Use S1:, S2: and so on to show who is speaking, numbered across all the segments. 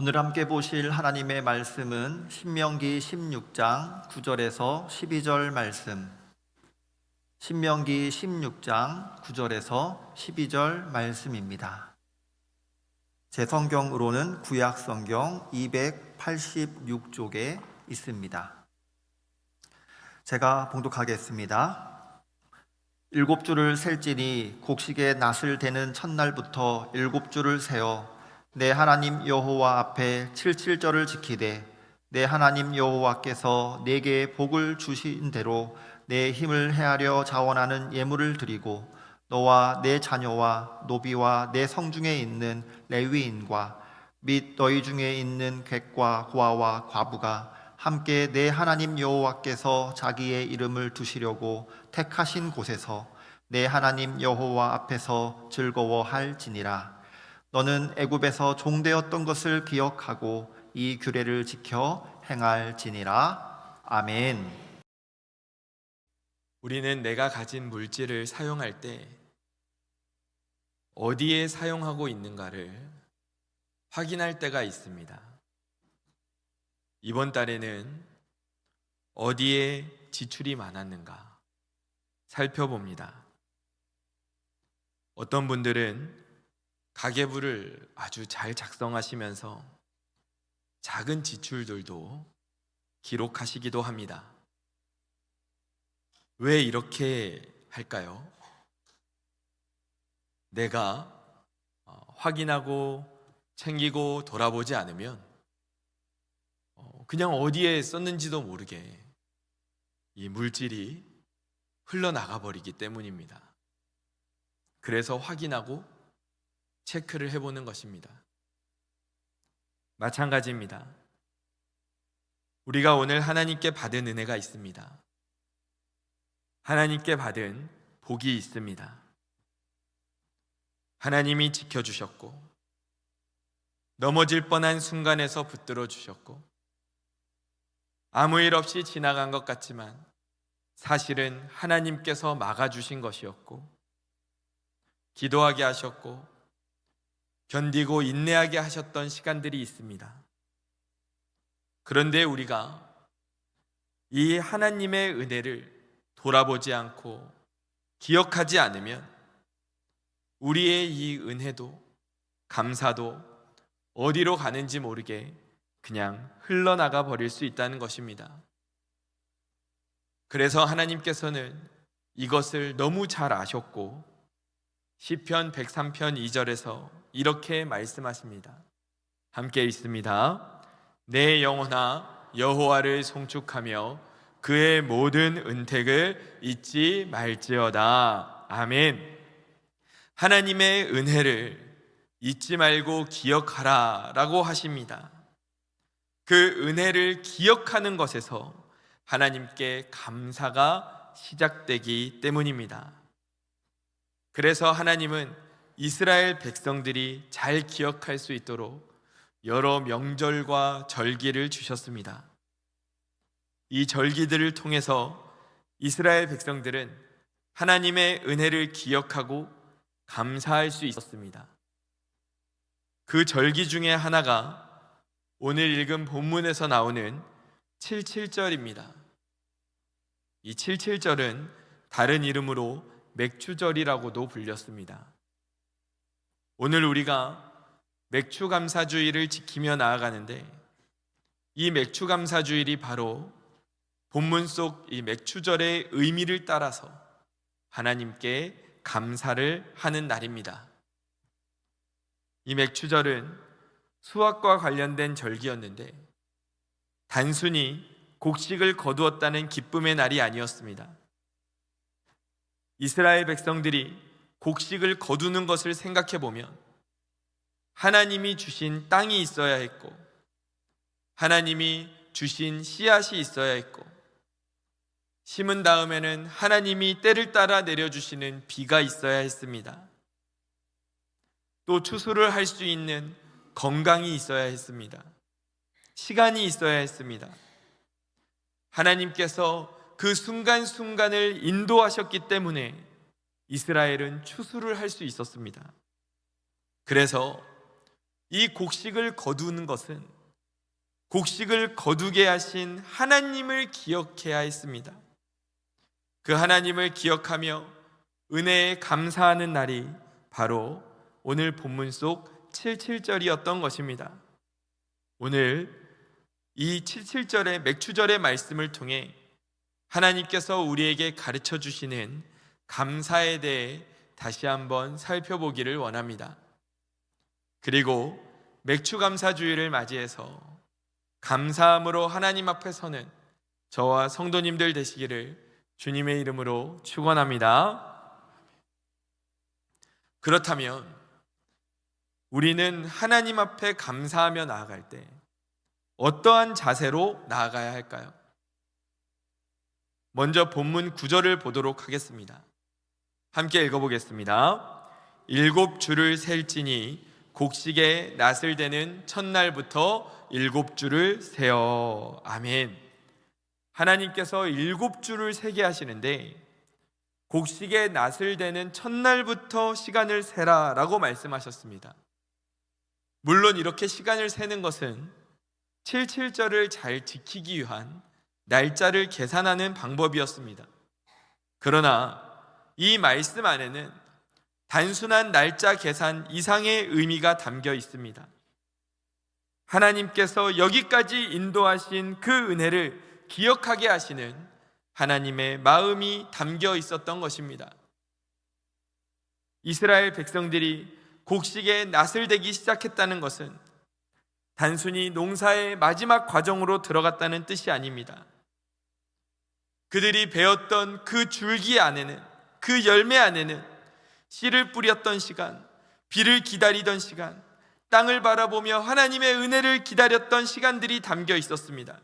S1: 오늘 함께 보실 하나님의 말씀은 신명기 16장 9절에서 12절 말씀. 신명기 16장 9절에서 12절 말씀입니다. 제 성경으로는 구약 성경 286쪽에 있습니다. 제가 봉독하겠습니다. 7주를 셀지니 곡식의 낫을 대는 첫날부터 7주를 세어 내 하나님 여호와 앞에 77절을 지키되 내 하나님 여호와께서 내게 복을 주신 대로 내 힘을 헤아려 자원하는 예물을 드리고 너와 내 자녀와 노비와 내 성중에 있는 레위인과 및 너희 중에 있는 객과 고아와 과부가 함께 내 하나님 여호와께서 자기의 이름을 두시려고 택하신 곳에서 내 하나님 여호와 앞에서 즐거워할지니라. 너는 애굽에서 종되었던 것을 기억하고 이 규례를 지켜 행할지니라. 아멘.
S2: 우리는 내가 가진 물질을 사용할 때 어디에 사용하고 있는가를 확인할 때가 있습니다. 이번 달에는 어디에 지출이 많았는가 살펴봅니다. 어떤 분들은 가계부를 아주 잘 작성하시면서 작은 지출들도 기록하시기도 합니다. 왜 이렇게 할까요? 내가 확인하고 챙기고 돌아보지 않으면 그냥 어디에 썼는지도 모르게 이 물질이 흘러나가 버리기 때문입니다. 그래서 확인하고 체크를 해보는 것입니다. 마찬가지입니다. 우리가 오늘 하나님께 받은 은혜가 있습니다. 하나님께 받은 복이 있습니다. 하나님이 지켜주셨고 넘어질 뻔한 순간에서 붙들어 주셨고 아무 일 없이 지나간 것 같지만 사실은 하나님께서 막아주신 것이었고 기도하게 하셨고 견디고 인내하게 하셨던 시간들이 있습니다. 그런데 우리가 이 하나님의 은혜를 돌아보지 않고 기억하지 않으면 우리의 이 은혜도 감사도 어디로 가는지 모르게 그냥 흘러나가 버릴 수 있다는 것입니다. 그래서 하나님께서는 이것을 너무 잘 아셨고 시편 103편 2절에서 이렇게 말씀하십니다. 함께 읽습니다. 내 영혼아 여호와를 송축하며 그의 모든 은택을 잊지 말지어다. 아멘. 하나님의 은혜를 잊지 말고 기억하라 라고 하십니다. 그 은혜를 기억하는 것에서 하나님께 감사가 시작되기 때문입니다. 그래서 하나님은 이스라엘 백성들이 잘 기억할 수 있도록 여러 명절과 절기를 주셨습니다. 이 절기들을 통해서 이스라엘 백성들은 하나님의 은혜를 기억하고 감사할 수 있었습니다. 그 절기 중에 하나가 오늘 읽은 본문에서 나오는 77절입니다. 이 77절은 다른 이름으로 맥추절이라고도 불렸습니다. 오늘 우리가 맥추감사주일을 지키며 나아가는데 이 맥추감사주일이 바로 본문 속 이 맥추절의 의미를 따라서 하나님께 감사를 하는 날입니다. 이 맥추절은 수확과 관련된 절기였는데 단순히 곡식을 거두었다는 기쁨의 날이 아니었습니다. 이스라엘 백성들이 곡식을 거두는 것을 생각해 보면 하나님이 주신 땅이 있어야 했고 하나님이 주신 씨앗이 있어야 했고 심은 다음에는 하나님이 때를 따라 내려주시는 비가 있어야 했습니다. 또 추수를 할 수 있는 건강이 있어야 했습니다. 시간이 있어야 했습니다. 하나님께서 그 순간순간을 인도하셨기 때문에 이스라엘은 추수를 할 수 있었습니다. 그래서 이 곡식을 거두는 것은 곡식을 거두게 하신 하나님을 기억해야 했습니다. 그 하나님을 기억하며 은혜에 감사하는 날이 바로 오늘 본문 속 77절이었던 것입니다. 오늘 이 77절의 맥추절의 말씀을 통해 하나님께서 우리에게 가르쳐 주시는 감사에 대해 다시 한번 살펴보기를 원합니다. 그리고 맥추감사주일을 맞이해서 감사함으로 하나님 앞에 서는 저와 성도님들 되시기를 주님의 이름으로 축원합니다. 그렇다면 우리는 하나님 앞에 감사하며 나아갈 때 어떠한 자세로 나아가야 할까요? 먼저 본문 9절을 보도록 하겠습니다. 함께 읽어보겠습니다. 7주를 셀지니 곡식의 낫을 대는 첫날부터 7주를 세어. 아멘. 하나님께서 7주를 세게 하시는데 곡식의 낫을 대는 첫날부터 시간을 세라 라고 말씀하셨습니다. 물론 이렇게 시간을 세는 것은 77절을 잘 지키기 위한 날짜를 계산하는 방법이었습니다. 그러나 이 말씀 안에는 단순한 날짜 계산 이상의 의미가 담겨 있습니다. 하나님께서 여기까지 인도하신 그 은혜를 기억하게 하시는 하나님의 마음이 담겨 있었던 것입니다. 이스라엘 백성들이 곡식에 낫을 대기 시작했다는 것은 단순히 농사의 마지막 과정으로 들어갔다는 뜻이 아닙니다. 그들이 베었던 그 줄기 안에는, 그 열매 안에는 씨를 뿌렸던 시간, 비를 기다리던 시간, 땅을 바라보며 하나님의 은혜를 기다렸던 시간들이 담겨 있었습니다.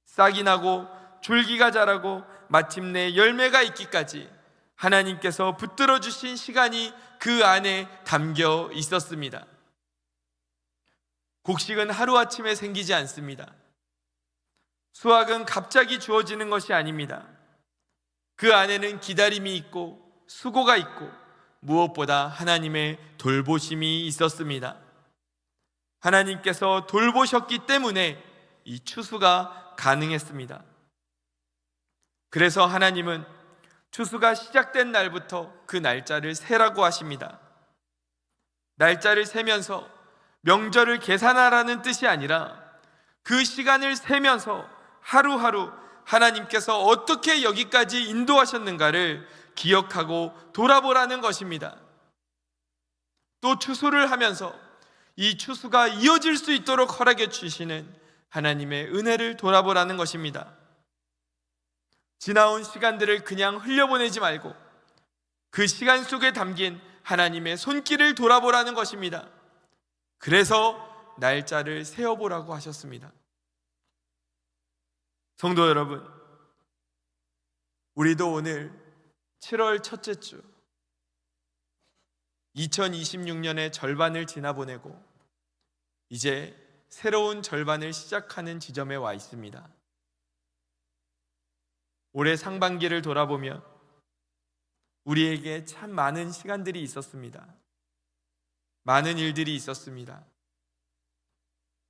S2: 싹이 나고 줄기가 자라고 마침내 열매가 있기까지 하나님께서 붙들어 주신 시간이 그 안에 담겨 있었습니다. 곡식은 하루아침에 생기지 않습니다. 수확은 갑자기 주어지는 것이 아닙니다. 그 안에는 기다림이 있고 수고가 있고 무엇보다 하나님의 돌보심이 있었습니다. 하나님께서 돌보셨기 때문에 이 추수가 가능했습니다. 그래서 하나님은 추수가 시작된 날부터 그 날짜를 세라고 하십니다. 날짜를 세면서 명절을 계산하라는 뜻이 아니라 그 시간을 세면서 하루하루 하나님께서 어떻게 여기까지 인도하셨는가를 기억하고 돌아보라는 것입니다. 또 추수를 하면서 이 추수가 이어질 수 있도록 허락해 주시는 하나님의 은혜를 돌아보라는 것입니다. 지나온 시간들을 그냥 흘려보내지 말고 그 시간 속에 담긴 하나님의 손길을 돌아보라는 것입니다. 그래서 날짜를 세어보라고 하셨습니다. 성도 여러분, 우리도 오늘 7월 첫째 주 2026년의 절반을 지나보내고 이제 새로운 절반을 시작하는 지점에 와 있습니다. 올해 상반기를 돌아보면 우리에게 참 많은 시간들이 있었습니다. 많은 일들이 있었습니다.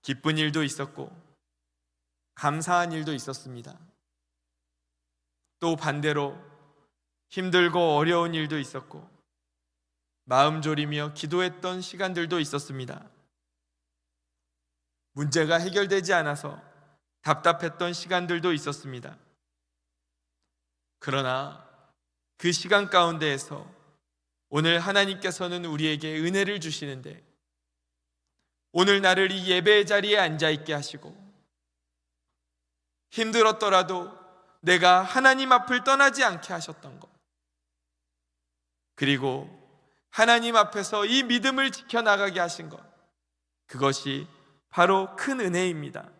S2: 기쁜 일도 있었고 감사한 일도 있었습니다. 또 반대로 힘들고 어려운 일도 있었고 마음 졸이며 기도했던 시간들도 있었습니다. 문제가 해결되지 않아서 답답했던 시간들도 있었습니다. 그러나 그 시간 가운데에서 오늘 하나님께서는 우리에게 은혜를 주시는데 오늘 나를 이 예배의 자리에 앉아있게 하시고 힘들었더라도 내가 하나님 앞을 떠나지 않게 하셨던 것, 그리고 하나님 앞에서 이 믿음을 지켜나가게 하신 것, 그것이 바로 큰 은혜입니다.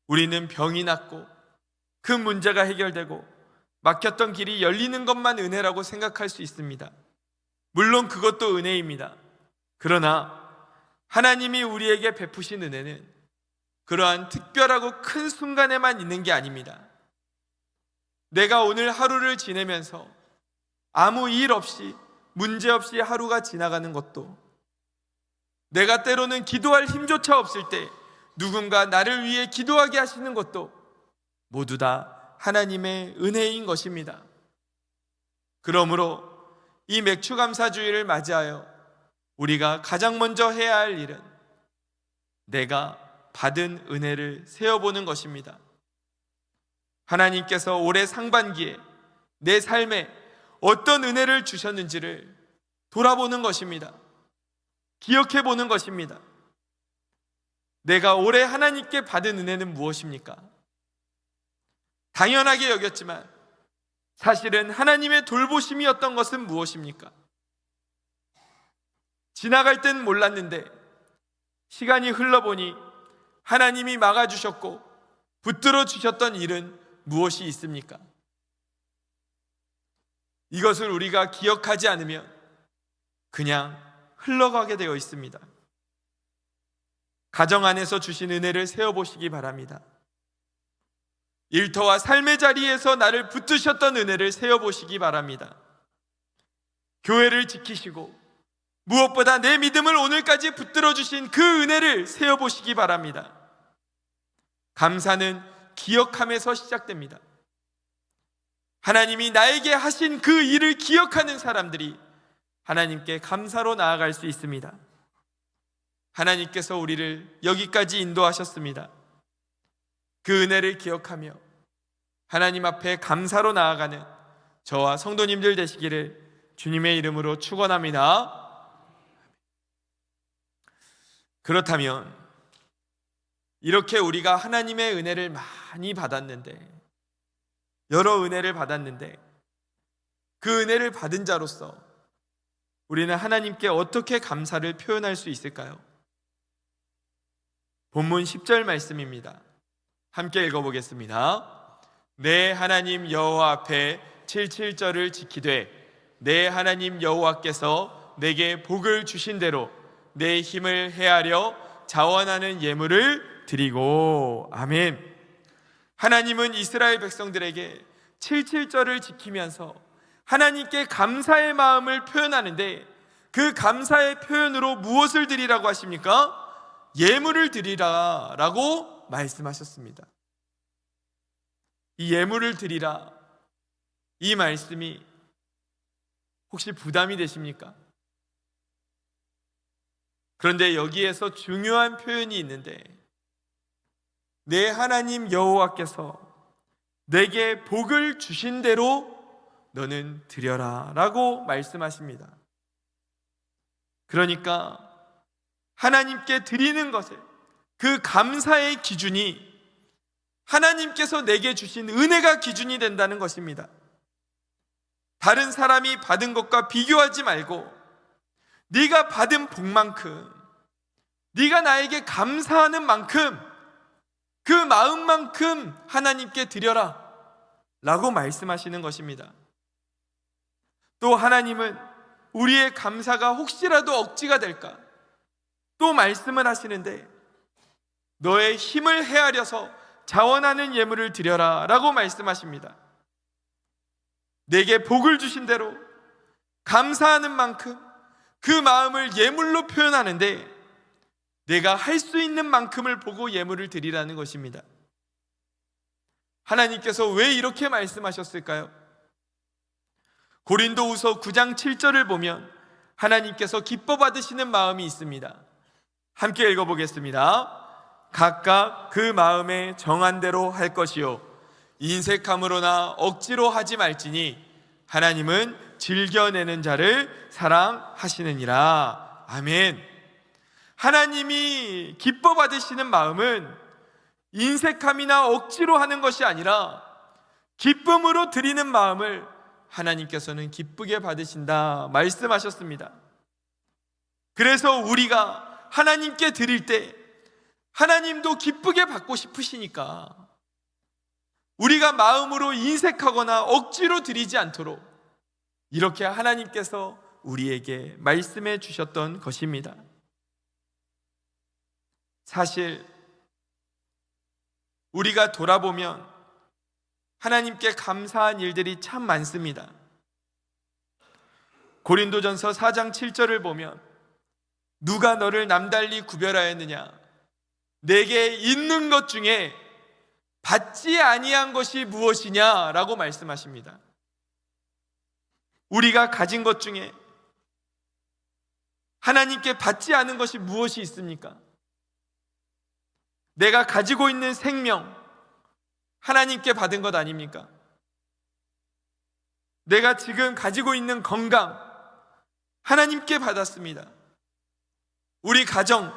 S2: 우리는 병이 낫고 그 문제가 해결되고 막혔던 길이 열리는 것만 은혜라고 생각할 수 있습니다. 물론 그것도 은혜입니다. 그러나 하나님이 우리에게 베푸신 은혜는 그러한 특별하고 큰 순간에만 있는 게 아닙니다. 내가 오늘 하루를 지내면서 아무 일 없이 문제 없이 하루가 지나가는 것도 내가 때로는 기도할 힘조차 없을 때 누군가 나를 위해 기도하게 하시는 것도 모두 다 하나님의 은혜인 것입니다. 그러므로 이 맥추감사주의를 맞이하여 우리가 가장 먼저 해야 할 일은 내가 받은 은혜를 세어보는 것입니다. 하나님께서 올해 상반기에 내 삶에 어떤 은혜를 주셨는지를 돌아보는 것입니다. 기억해 보는 것입니다. 내가 올해 하나님께 받은 은혜는 무엇입니까? 당연하게 여겼지만 사실은 하나님의 돌보심이었던 것은 무엇입니까? 지나갈 땐 몰랐는데 시간이 흘러보니 하나님이 막아주셨고 붙들어 주셨던 일은 무엇이 있습니까? 이것을 우리가 기억하지 않으면 그냥 흘러가게 되어 있습니다. 가정 안에서 주신 은혜를 세어보시기 바랍니다. 일터와 삶의 자리에서 나를 붙드셨던 은혜를 세어보시기 바랍니다. 교회를 지키시고 무엇보다 내 믿음을 오늘까지 붙들어 주신 그 은혜를 세어보시기 바랍니다. 감사는 기억함에서 시작됩니다. 하나님이 나에게 하신 그 일을 기억하는 사람들이 하나님께 감사로 나아갈 수 있습니다. 하나님께서 우리를 여기까지 인도하셨습니다. 그 은혜를 기억하며 하나님 앞에 감사로 나아가는 저와 성도님들 되시기를 주님의 이름으로 축원합니다. 그렇다면 이렇게 우리가 하나님의 은혜를 많이 받았는데, 여러 은혜를 받았는데 그 은혜를 받은 자로서 우리는 하나님께 어떻게 감사를 표현할 수 있을까요? 본문 10절 말씀입니다. 함께 읽어보겠습니다. 내 하나님 여호와 앞에 77절을 지키되 내 하나님 여호와께서 내게 복을 주신 대로 내 힘을 헤아려 자원하는 예물을 드리고. 아멘. 하나님은 이스라엘 백성들에게 77절을 지키면서 하나님께 감사의 마음을 표현하는데 그 감사의 표현으로 무엇을 드리라고 하십니까? 예물을 드리라 라고 말씀하셨습니다. 이 예물을 드리라, 이 말씀이 혹시 부담이 되십니까? 그런데 여기에서 중요한 표현이 있는데, 내 하나님 여호와께서 내게 복을 주신 대로 너는 드려라 라고 말씀하십니다. 그러니까 하나님께 드리는 것에 그 감사의 기준이 하나님께서 내게 주신 은혜가 기준이 된다는 것입니다. 다른 사람이 받은 것과 비교하지 말고 네가 받은 복만큼, 네가 나에게 감사하는 만큼 그 마음만큼 하나님께 드려라 라고 말씀하시는 것입니다. 또 하나님은 우리의 감사가 혹시라도 억지가 될까 또 말씀을 하시는데, 너의 힘을 헤아려서 자원하는 예물을 드려라 라고 말씀하십니다. 내게 복을 주신 대로 감사하는 만큼 그 마음을 예물로 표현하는데 내가 할 수 있는 만큼을 보고 예물을 드리라는 것입니다. 하나님께서 왜 이렇게 말씀하셨을까요? 고린도후서 9장 7절을 보면 하나님께서 기뻐 받으시는 마음이 있습니다. 함께 읽어보겠습니다. 각각 그 마음에 정한 대로 할 것이요 인색함으로나 억지로 하지 말지니 하나님은 즐겨내는 자를 사랑하시느니라. 아멘. 하나님이 기뻐 받으시는 마음은 인색함이나 억지로 하는 것이 아니라 기쁨으로 드리는 마음을 하나님께서는 기쁘게 받으신다 말씀하셨습니다. 그래서 우리가 하나님께 드릴 때 하나님도 기쁘게 받고 싶으시니까 우리가 마음으로 인색하거나 억지로 드리지 않도록 이렇게 하나님께서 우리에게 말씀해 주셨던 것입니다. 사실 우리가 돌아보면 하나님께 감사한 일들이 참 많습니다. 고린도전서 4장 7절을 보면 누가 너를 남달리 구별하였느냐? 내게 있는 것 중에 받지 아니한 것이 무엇이냐라고 말씀하십니다. 우리가 가진 것 중에 하나님께 받지 않은 것이 무엇이 있습니까? 내가 가지고 있는 생명, 하나님께 받은 것 아닙니까? 내가 지금 가지고 있는 건강, 하나님께 받았습니다. 우리 가정,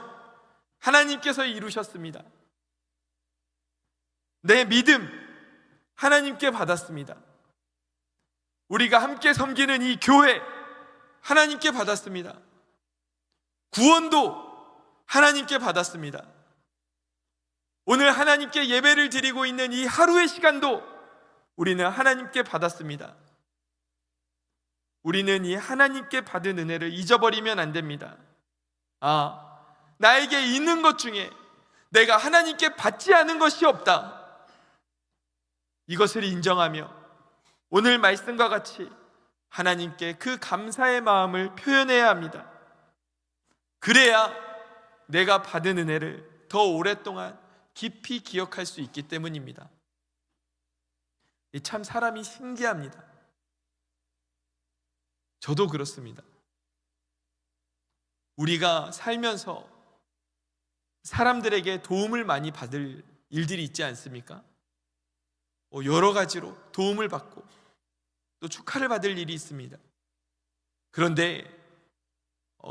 S2: 하나님께서 이루셨습니다. 내 믿음, 하나님께 받았습니다. 우리가 함께 섬기는 이 교회, 하나님께 받았습니다. 구원도 하나님께 받았습니다. 오늘 하나님께 예배를 드리고 있는 이 하루의 시간도 우리는 하나님께 받았습니다. 우리는 이 하나님께 받은 은혜를 잊어버리면 안 됩니다. 나에게 있는 것 중에 내가 하나님께 받지 않은 것이 없다. 이것을 인정하며 오늘 말씀과 같이 하나님께 그 감사의 마음을 표현해야 합니다. 그래야 내가 받은 은혜를 더 오랫동안 깊이 기억할 수 있기 때문입니다. 참 사람이 신기합니다. 저도 그렇습니다. 우리가 살면서 사람들에게 도움을 많이 받을 일들이 있지 않습니까? 여러 가지로 도움을 받고 또 축하를 받을 일이 있습니다. 그런데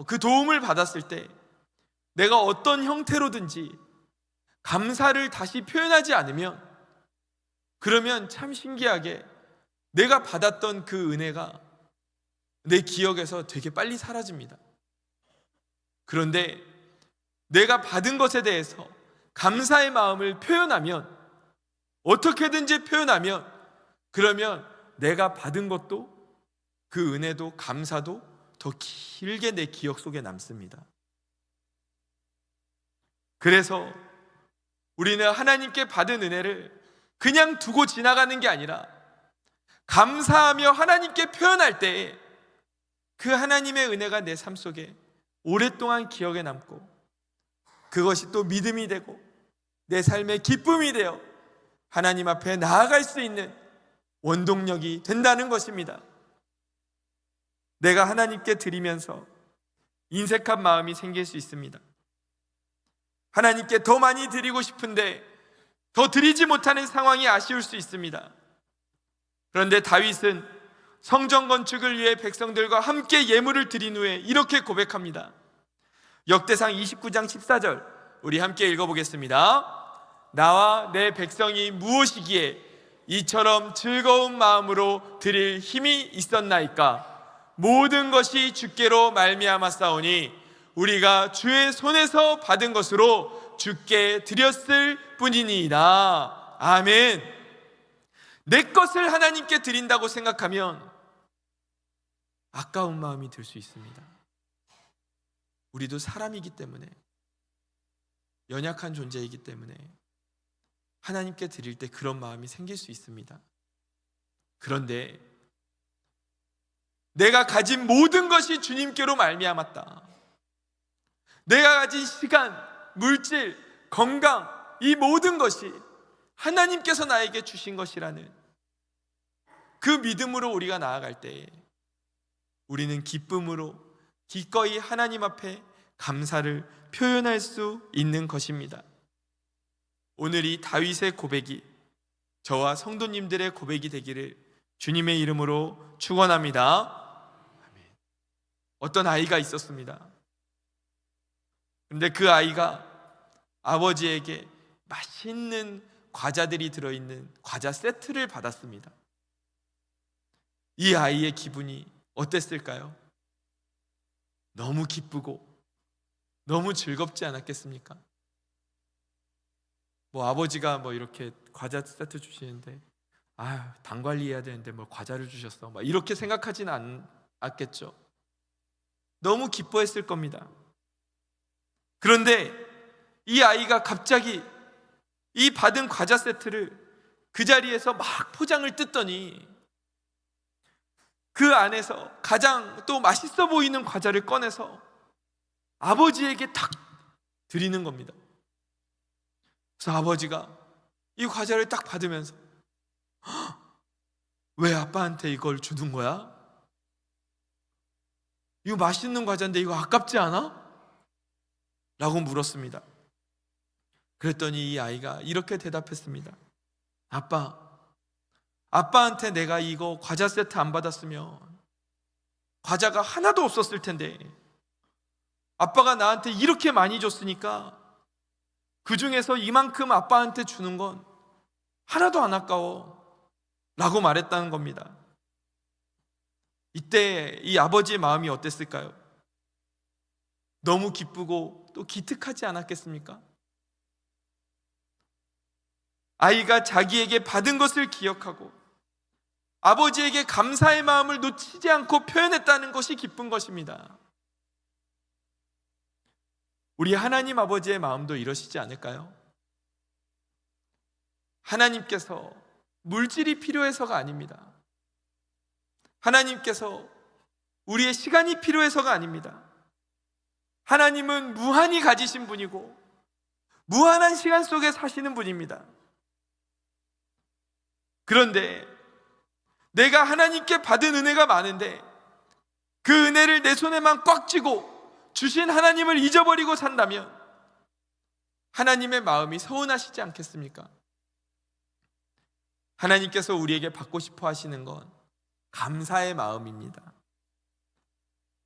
S2: 그 도움을 받았을 때 내가 어떤 형태로든지 감사를 다시 표현하지 않으면, 그러면 참 신기하게 내가 받았던 그 은혜가 내 기억에서 되게 빨리 사라집니다. 그런데 내가 받은 것에 대해서 감사의 마음을 표현하면, 어떻게든지 표현하면, 그러면 내가 받은 것도, 그 은혜도, 감사도 더 길게 내 기억 속에 남습니다. 그래서 우리는 하나님께 받은 은혜를 그냥 두고 지나가는 게 아니라 감사하며 하나님께 표현할 때 그 하나님의 은혜가 내 삶 속에 오랫동안 기억에 남고, 그것이 또 믿음이 되고 내 삶의 기쁨이 되어 하나님 앞에 나아갈 수 있는 원동력이 된다는 것입니다. 내가 하나님께 드리면서 인색한 마음이 생길 수 있습니다. 하나님께 더 많이 드리고 싶은데 더 드리지 못하는 상황이 아쉬울 수 있습니다. 그런데 다윗은 성전 건축을 위해 백성들과 함께 예물을 드린 후에 이렇게 고백합니다. 역대상 29장 14절 우리 함께 읽어보겠습니다. 나와 내 백성이 무엇이기에 이처럼 즐거운 마음으로 드릴 힘이 있었나이까? 모든 것이 주께로 말미암았사오니 우리가 주의 손에서 받은 것으로 주께 드렸을 뿐이니이다. 아멘. 내 것을 하나님께 드린다고 생각하면 아까운 마음이 들 수 있습니다. 우리도 사람이기 때문에, 연약한 존재이기 때문에 하나님께 드릴 때 그런 마음이 생길 수 있습니다. 그런데 내가 가진 모든 것이 주님께로 말미암았다. 내가 가진 시간, 물질, 건강, 이 모든 것이 하나님께서 나에게 주신 것이라는 그 믿음으로 우리가 나아갈 때 우리는 기쁨으로 기꺼이 하나님 앞에 감사를 표현할 수 있는 것입니다. 오늘 이 다윗의 고백이 저와 성도님들의 고백이 되기를 주님의 이름으로 축원합니다. 어떤 아이가 있었습니다. 그런데 그 아이가 아버지에게 맛있는 과자들이 들어있는 과자 세트를 받았습니다. 이 아이의 기분이 어땠을까요? 너무 기쁘고 너무 즐겁지 않았겠습니까? 아버지가 이렇게 과자 세트 주시는데 당 관리해야 되는데 과자를 주셨어, 이렇게 생각하지는 않았겠죠. 너무 기뻐했을 겁니다. 그런데 이 아이가 갑자기 이 받은 과자 세트를 그 자리에서 막 포장을 뜯더니 그 안에서 가장 또 맛있어 보이는 과자를 꺼내서 아버지에게 탁 드리는 겁니다. 그래서 아버지가 이 과자를 딱 받으면서 왜 아빠한테 이걸 주는 거야? 이거 맛있는 과자인데 이거 아깝지 않아? 라고 물었습니다. 그랬더니 이 아이가 이렇게 대답했습니다. 아빠한테 내가 이거 과자 세트 안 받았으면 과자가 하나도 없었을 텐데 아빠가 나한테 이렇게 많이 줬으니까 그 중에서 이만큼 아빠한테 주는 건 하나도 안 아까워 라고 말했다는 겁니다. 이때 이 아버지의 마음이 어땠을까요? 너무 기쁘고 또 기특하지 않았겠습니까? 아이가 자기에게 받은 것을 기억하고 아버지에게 감사의 마음을 놓치지 않고 표현했다는 것이 기쁜 것입니다. 우리 하나님 아버지의 마음도 이러시지 않을까요? 하나님께서 물질이 필요해서가 아닙니다. 하나님께서 우리의 시간이 필요해서가 아닙니다. 하나님은 무한히 가지신 분이고 무한한 시간 속에 사시는 분입니다. 그런데 내가 하나님께 받은 은혜가 많은데 그 은혜를 내 손에만 꽉 쥐고 주신 하나님을 잊어버리고 산다면 하나님의 마음이 서운하시지 않겠습니까? 하나님께서 우리에게 받고 싶어 하시는 건 감사의 마음입니다.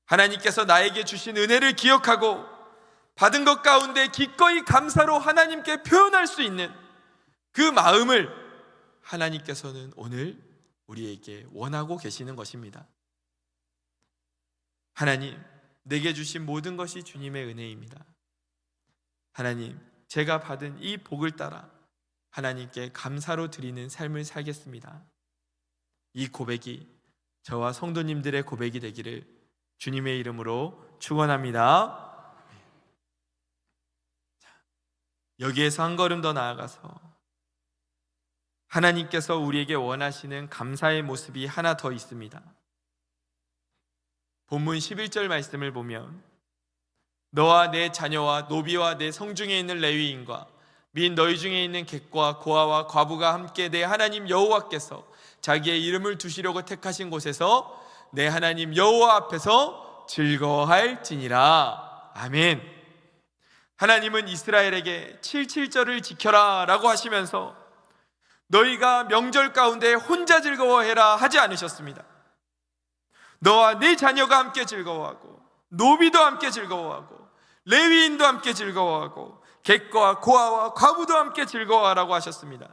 S2: 하나님께서 나에게 주신 은혜를 기억하고 받은 것 가운데 기꺼이 감사로 하나님께 표현할 수 있는 그 마음을 하나님께서는 오늘 우리에게 원하고 계시는 것입니다. 하나님, 내게 주신 모든 것이 주님의 은혜입니다. 하나님, 제가 받은 이 복을 따라 하나님께 감사로 드리는 삶을 살겠습니다. 이 고백이 저와 성도님들의 고백이 되기를 주님의 이름으로 축원합니다. 여기에서 한 걸음 더 나아가서 하나님께서 우리에게 원하시는 감사의 모습이 하나 더 있습니다. 본문 11절 말씀을 보면 너와 내 자녀와 노비와 내 성중에 있는 레위인과 및 너희 중에 있는 객과 고아와 과부가 함께 내 하나님 여호와께서 자기의 이름을 두시려고 택하신 곳에서 내 하나님 여호와 앞에서 즐거워할지니라. 아멘. 하나님은 이스라엘에게 77절을 지켜라 라고 하시면서 너희가 명절 가운데 혼자 즐거워해라 하지 않으셨습니다. 너와 네 자녀가 함께 즐거워하고 노비도 함께 즐거워하고 레위인도 함께 즐거워하고 객과 고아와 과부도 함께 즐거워하라고 하셨습니다.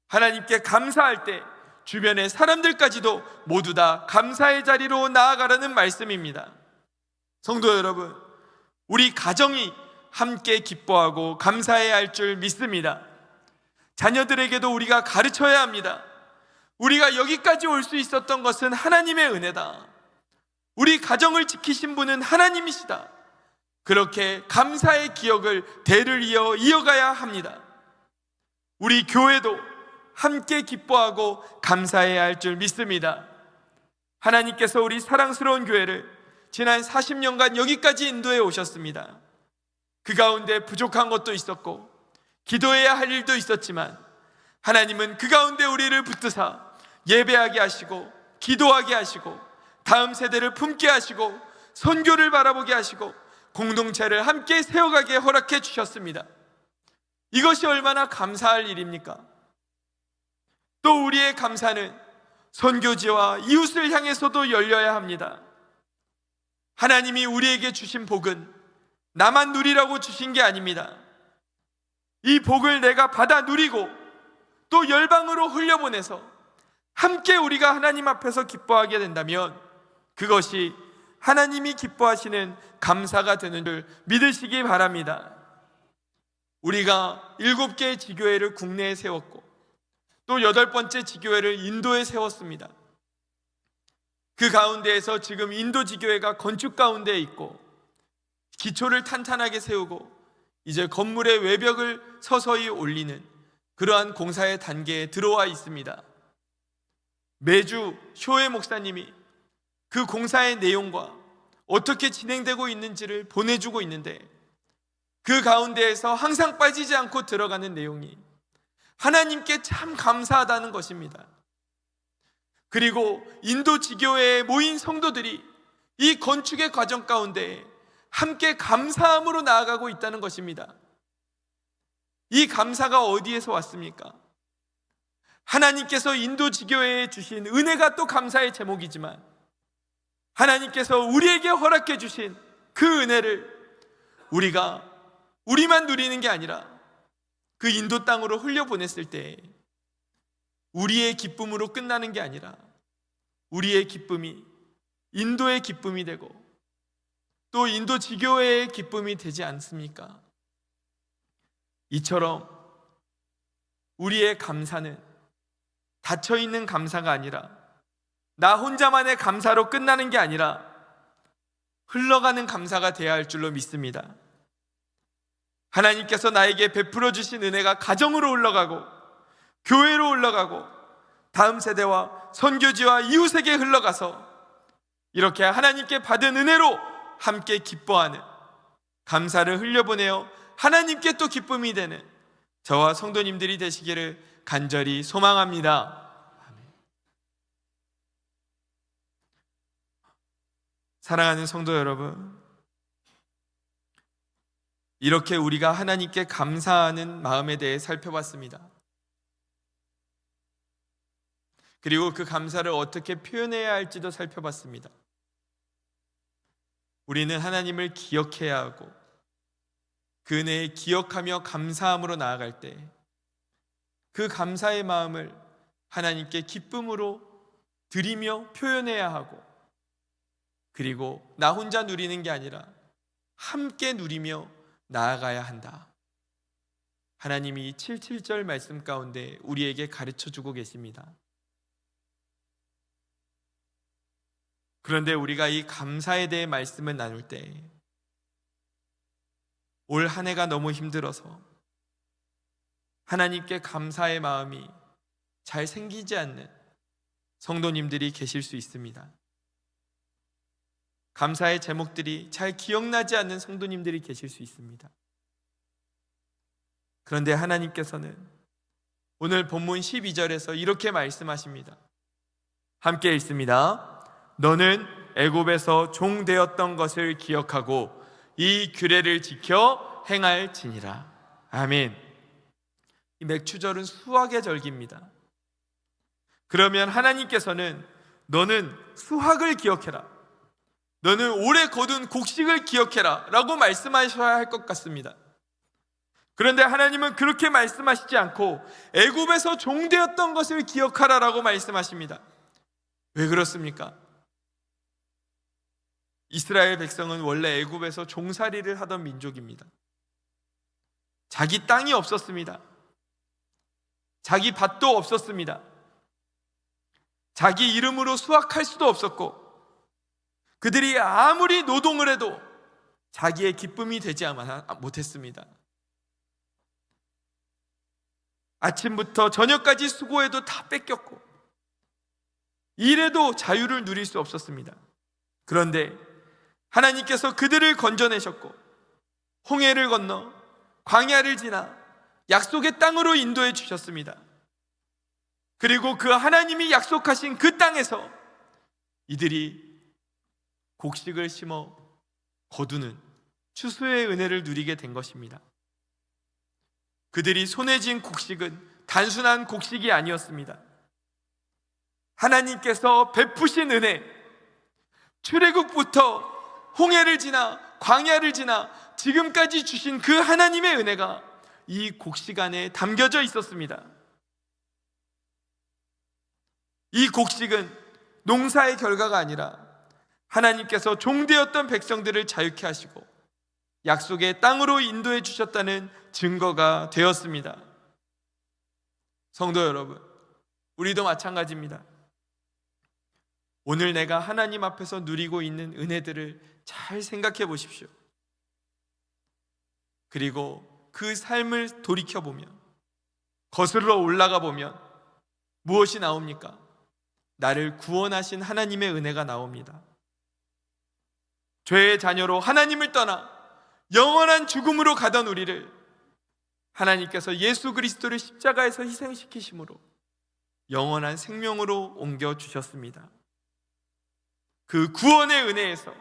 S2: 하나님께 감사할 때 주변의 사람들까지도 모두 다 감사의 자리로 나아가라는 말씀입니다. 성도 여러분, 우리 가정이 함께 기뻐하고 감사해야 할 줄 믿습니다. 자녀들에게도 우리가 가르쳐야 합니다. 우리가 여기까지 올 수 있었던 것은 하나님의 은혜다. 우리 가정을 지키신 분은 하나님이시다. 그렇게 감사의 기억을 대를 이어 이어가야 합니다. 우리 교회도 함께 기뻐하고 감사해야 할 줄 믿습니다. 하나님께서 우리 사랑스러운 교회를 지난 40년간 여기까지 인도해 오셨습니다. 그 가운데 부족한 것도 있었고 기도해야 할 일도 있었지만 하나님은 그 가운데 우리를 붙드사 예배하게 하시고 기도하게 하시고 다음 세대를 품게 하시고 선교를 바라보게 하시고 공동체를 함께 세워가게 허락해 주셨습니다. 이것이 얼마나 감사할 일입니까? 또 우리의 감사는 선교지와 이웃을 향해서도 열려야 합니다. 하나님이 우리에게 주신 복은 나만 누리라고 주신 게 아닙니다. 이 복을 내가 받아 누리고 또 열방으로 흘려보내서 함께 우리가 하나님 앞에서 기뻐하게 된다면 그것이 하나님이 기뻐하시는 감사가 되는 줄 믿으시기 바랍니다. 우리가 7개의 지교회를 국내에 세웠고 또 8번째 지교회를 인도에 세웠습니다. 그 가운데에서 지금 인도 지교회가 건축 가운데 있고 기초를 탄탄하게 세우고 이제 건물의 외벽을 서서히 올리는 그러한 공사의 단계에 들어와 있습니다. 매주 쇼의 목사님이 그 공사의 내용과 어떻게 진행되고 있는지를 보내주고 있는데, 그 가운데에서 항상 빠지지 않고 들어가는 내용이 하나님께 참 감사하다는 것입니다. 그리고 인도 지교회에 모인 성도들이 이 건축의 과정 가운데 함께 감사함으로 나아가고 있다는 것입니다. 이 감사가 어디에서 왔습니까? 하나님께서 인도 지교회에 주신 은혜가 또 감사의 제목이지만, 하나님께서 우리에게 허락해 주신 그 은혜를 우리만 누리는 게 아니라 그 인도 땅으로 흘려보냈을 때 우리의 기쁨으로 끝나는 게 아니라 우리의 기쁨이 인도의 기쁨이 되고 또 인도 지교회의 기쁨이 되지 않습니까? 이처럼 우리의 감사는 닫혀있는 감사가 아니라, 나 혼자만의 감사로 끝나는 게 아니라 흘러가는 감사가 되어야 할 줄로 믿습니다. 하나님께서 나에게 베풀어 주신 은혜가 가정으로 흘러가고 교회로 흘러가고 다음 세대와 선교지와 이웃에게 흘러가서 이렇게 하나님께 받은 은혜로 함께 기뻐하는, 감사를 흘려보내어 하나님께 또 기쁨이 되는 저와 성도님들이 되시기를 간절히 소망합니다. 사랑하는 성도 여러분, 이렇게 우리가 하나님께 감사하는 마음에 대해 살펴봤습니다. 그리고 그 감사를 어떻게 표현해야 할지도 살펴봤습니다. 우리는 하나님을 기억해야 하고 그 은혜에 기억하며 감사함으로 나아갈 때 그 감사의 마음을 하나님께 기쁨으로 드리며 표현해야 하고, 그리고 나 혼자 누리는 게 아니라 함께 누리며 나아가야 한다. 하나님이 이 77절 말씀 가운데 우리에게 가르쳐주고 계십니다. 그런데 우리가 이 감사에 대해 말씀을 나눌 때 올 한 해가 너무 힘들어서 하나님께 감사의 마음이 잘 생기지 않는 성도님들이 계실 수 있습니다. 감사의 제목들이 잘 기억나지 않는 성도님들이 계실 수 있습니다. 그런데 하나님께서는 오늘 본문 12절에서 이렇게 말씀하십니다. 함께 읽습니다. 너는 애굽에서 종 되었던 것을 기억하고 이 규례를 지켜 행할지니라. 아멘. 이 맥추절은 수확의 절기입니다. 그러면 하나님께서는 너는 수확을 기억해라, 너는 오래 거둔 곡식을 기억해라 라고 말씀하셔야 할 것 같습니다. 그런데 하나님은 그렇게 말씀하시지 않고 애굽에서 종되었던 것을 기억하라 라고 말씀하십니다. 왜 그렇습니까? 이스라엘 백성은 원래 애굽에서 종살이를 하던 민족입니다. 자기 땅이 없었습니다. 자기 밭도 없었습니다. 자기 이름으로 수확할 수도 없었고, 그들이 아무리 노동을 해도 자기의 기쁨이 되지 못했습니다. 아침부터 저녁까지 수고해도 다 뺏겼고 일해도 자유를 누릴 수 없었습니다. 그런데 하나님께서 그들을 건져내셨고 홍해를 건너 광야를 지나 약속의 땅으로 인도해 주셨습니다. 그리고 그 하나님이 약속하신 그 땅에서 이들이 곡식을 심어 거두는 추수의 은혜를 누리게 된 것입니다. 그들이 손에 쥔 곡식은 단순한 곡식이 아니었습니다. 하나님께서 베푸신 은혜, 출애굽부터 홍해를 지나 광야를 지나 지금까지 주신 그 하나님의 은혜가 이 곡식 안에 담겨져 있었습니다. 이 곡식은 농사의 결과가 아니라 하나님께서 종되었던 백성들을 자유케 하시고 약속의 땅으로 인도해 주셨다는 증거가 되었습니다. 성도 여러분, 우리도 마찬가지입니다. 오늘 내가 하나님 앞에서 누리고 있는 은혜들을 잘 생각해 보십시오. 그리고 그 삶을 돌이켜보면, 거슬러 올라가 보면 무엇이 나옵니까? 나를 구원하신 하나님의 은혜가 나옵니다. 죄의 자녀로 하나님을 떠나 영원한 죽음으로 가던 우리를 하나님께서 예수 그리스도를 십자가에서 희생시키심으로 영원한 생명으로 옮겨주셨습니다. 그 구원의 은혜에서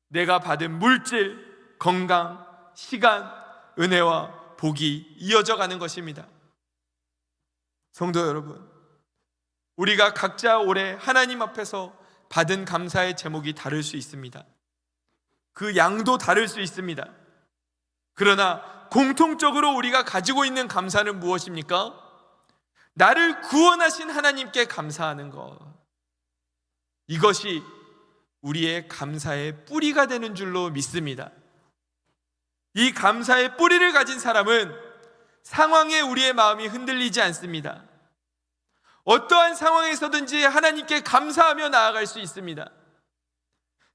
S2: 내가 받은 물질, 건강, 시간, 은혜와 복이 이어져 가는 것입니다. 성도 여러분, 우리가 각자 올해 하나님 앞에서 받은 감사의 제목이 다를 수 있습니다. 그 양도 다를 수 있습니다. 그러나 공통적으로 우리가 가지고 있는 감사는 무엇입니까? 나를 구원하신 하나님께 감사하는 것. 이것이 우리의 감사의 뿌리가 되는 줄로 믿습니다. 이 감사의 뿌리를 가진 사람은 상황에 우리의 마음이 흔들리지 않습니다. 어떠한 상황에서든지 하나님께 감사하며 나아갈 수 있습니다.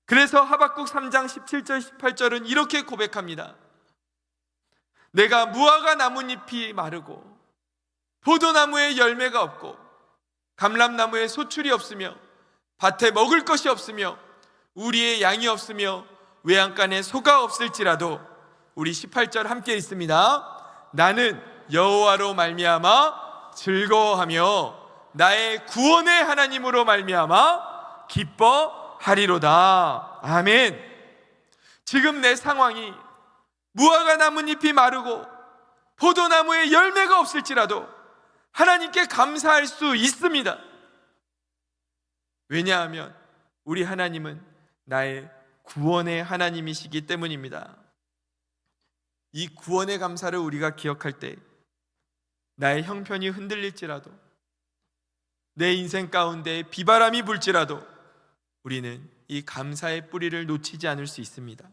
S2: 그래서 하박국 3장 17절 18절은 이렇게 고백합니다. 내가 무화과 나뭇잎이 마르고 포도나무에 열매가 없고 감람나무에 소출이 없으며 밭에 먹을 것이 없으며 우리의 양이 없으며 외양간에 소가 없을지라도, 우리 18절 함께 있습니다. 나는 여호와로 말미암아 즐거워하며 나의 구원의 하나님으로 말미암아 기뻐하리로다. 아멘. 지금 내 상황이 무화과 나뭇잎이 마르고 포도나무에 열매가 없을지라도 하나님께 감사할 수 있습니다. 왜냐하면 우리 하나님은 나의 구원의 하나님이시기 때문입니다. 이 구원의 감사를 우리가 기억할 때 나의 형편이 흔들릴지라도, 내 인생 가운데 비바람이 불지라도 우리는 이 감사의 뿌리를 놓치지 않을 수 있습니다.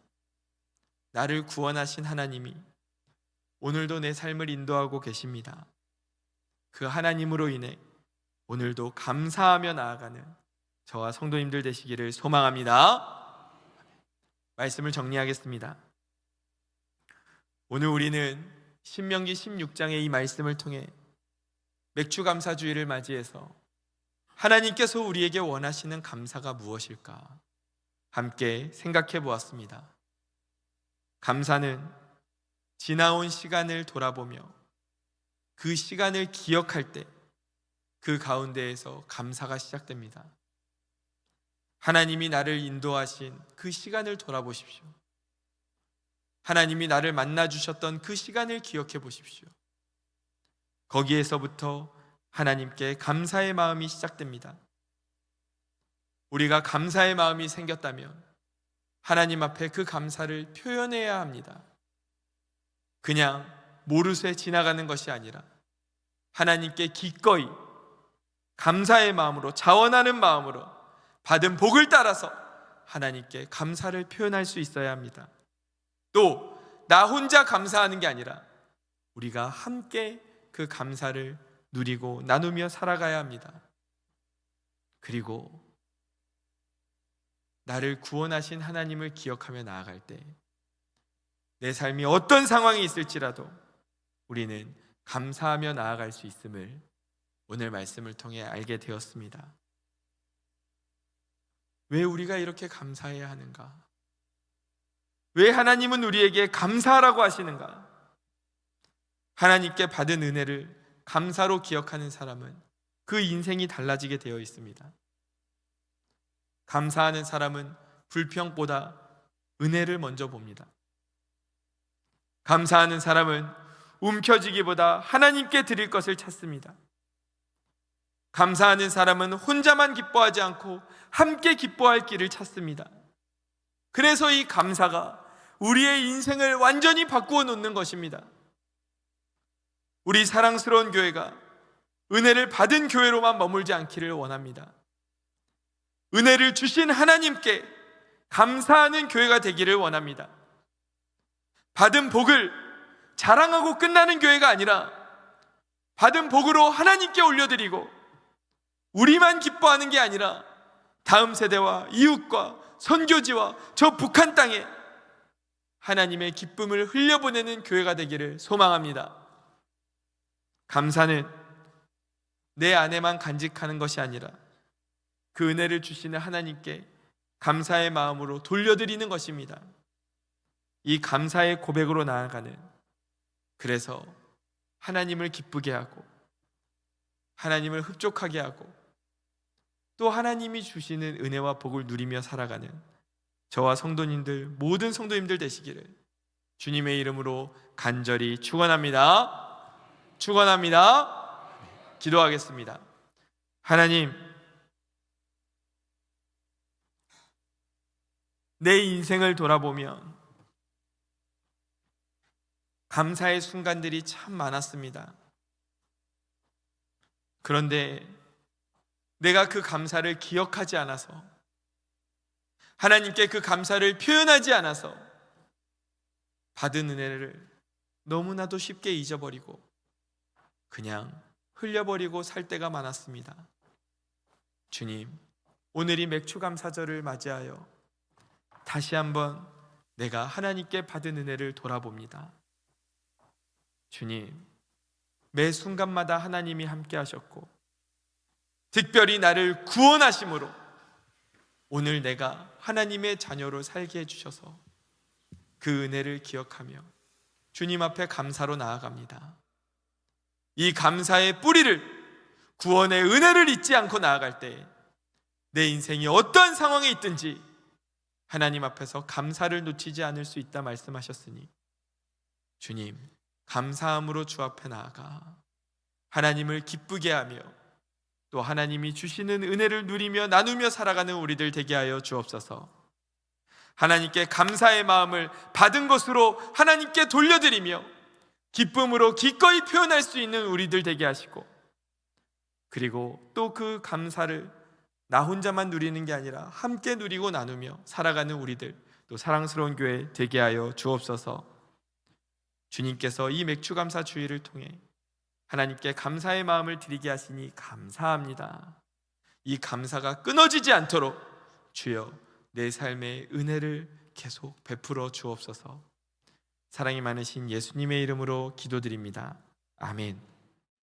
S2: 나를 구원하신 하나님이 오늘도 내 삶을 인도하고 계십니다. 그 하나님으로 인해 오늘도 감사하며 나아가는 저와 성도님들 되시기를 소망합니다. 말씀을 정리하겠습니다. 오늘 우리는 신명기 16장의 이 말씀을 통해 맥주감사주의를 맞이해서 하나님께서 우리에게 원하시는 감사가 무엇일까 함께 생각해 보았습니다. 감사는 지나온 시간을 돌아보며 그 시간을 기억할 때 그 가운데에서 감사가 시작됩니다. 하나님이 나를 인도하신 그 시간을 돌아보십시오. 하나님이 나를 만나주셨던 그 시간을 기억해 보십시오. 거기에서부터 하나님께 감사의 마음이 시작됩니다. 우리가 감사의 마음이 생겼다면 하나님 앞에 그 감사를 표현해야 합니다. 그냥 모르쇠 지나가는 것이 아니라 하나님께 기꺼이 감사의 마음으로, 자원하는 마음으로 받은 복을 따라서 하나님께 감사를 표현할 수 있어야 합니다. 또 나 혼자 감사하는 게 아니라 우리가 함께 그 감사를 누리고 나누며 살아가야 합니다. 그리고 나를 구원하신 하나님을 기억하며 나아갈 때 내 삶이 어떤 상황이 있을지라도 우리는 감사하며 나아갈 수 있음을 오늘 말씀을 통해 알게 되었습니다. 왜 우리가 이렇게 감사해야 하는가? 왜 하나님은 우리에게 감사하라고 하시는가? 하나님께 받은 은혜를 감사로 기억하는 사람은 그 인생이 달라지게 되어 있습니다. 감사하는 사람은 불평보다 은혜를 먼저 봅니다. 감사하는 사람은 움켜쥐기보다 하나님께 드릴 것을 찾습니다. 감사하는 사람은 혼자만 기뻐하지 않고 함께 기뻐할 길을 찾습니다. 그래서 이 감사가 우리의 인생을 완전히 바꾸어 놓는 것입니다. 우리 사랑스러운 교회가 은혜를 받은 교회로만 머물지 않기를 원합니다. 은혜를 주신 하나님께 감사하는 교회가 되기를 원합니다. 받은 복을 자랑하고 끝나는 교회가 아니라 받은 복으로 하나님께 올려드리고 우리만 기뻐하는 게 아니라 다음 세대와 이웃과 선교지와 저 북한 땅에 하나님의 기쁨을 흘려보내는 교회가 되기를 소망합니다. 감사는 내 안에만 간직하는 것이 아니라 그 은혜를 주시는 하나님께 감사의 마음으로 돌려드리는 것입니다. 이 감사의 고백으로 나아가는, 그래서 하나님을 기쁘게 하고 하나님을 흡족하게 하고 또 하나님이 주시는 은혜와 복을 누리며 살아가는 저와 성도님들, 모든 성도님들 되시기를 주님의 이름으로 간절히 축원합니다. 축원합니다. 기도하겠습니다. 하나님, 내 인생을 돌아보면 감사의 순간들이 참 많았습니다. 그런데 내가 그 감사를 기억하지 않아서, 하나님께 그 감사를 표현하지 않아서 받은 은혜를 너무나도 쉽게 잊어버리고 그냥 흘려버리고 살 때가 많았습니다. 주님, 오늘이 맥주감사절을 맞이하여 다시 한번 내가 하나님께 받은 은혜를 돌아봅니다. 주님, 매 순간마다 하나님이 함께 하셨고 특별히 나를 구원하심으로 오늘 내가 하나님의 자녀로 살게 해주셔서 그 은혜를 기억하며 주님 앞에 감사로 나아갑니다. 이 감사의 뿌리를, 구원의 은혜를 잊지 않고 나아갈 때 내 인생이 어떠한 상황에 있든지 하나님 앞에서 감사를 놓치지 않을 수 있다 말씀하셨으니 주님, 감사함으로 주 앞에 나아가 하나님을 기쁘게 하며 또 하나님이 주시는 은혜를 누리며 나누며 살아가는 우리들 되게 하여 주옵소서. 하나님께 감사의 마음을 받은 것으로 하나님께 돌려드리며 기쁨으로 기꺼이 표현할 수 있는 우리들 되게 하시고, 그리고 또 그 감사를 나 혼자만 누리는 게 아니라 함께 누리고 나누며 살아가는 우리들, 또 사랑스러운 교회 되게 하여 주옵소서. 주님께서 이 맥주감사 주일을 통해 하나님께 감사의 마음을 드리게 하시니 감사합니다. 이 감사가 끊어지지 않도록 주여 내 삶의 은혜를 계속 베풀어 주옵소서. 사랑이 많으신 예수님의 이름으로 기도드립니다. 아멘.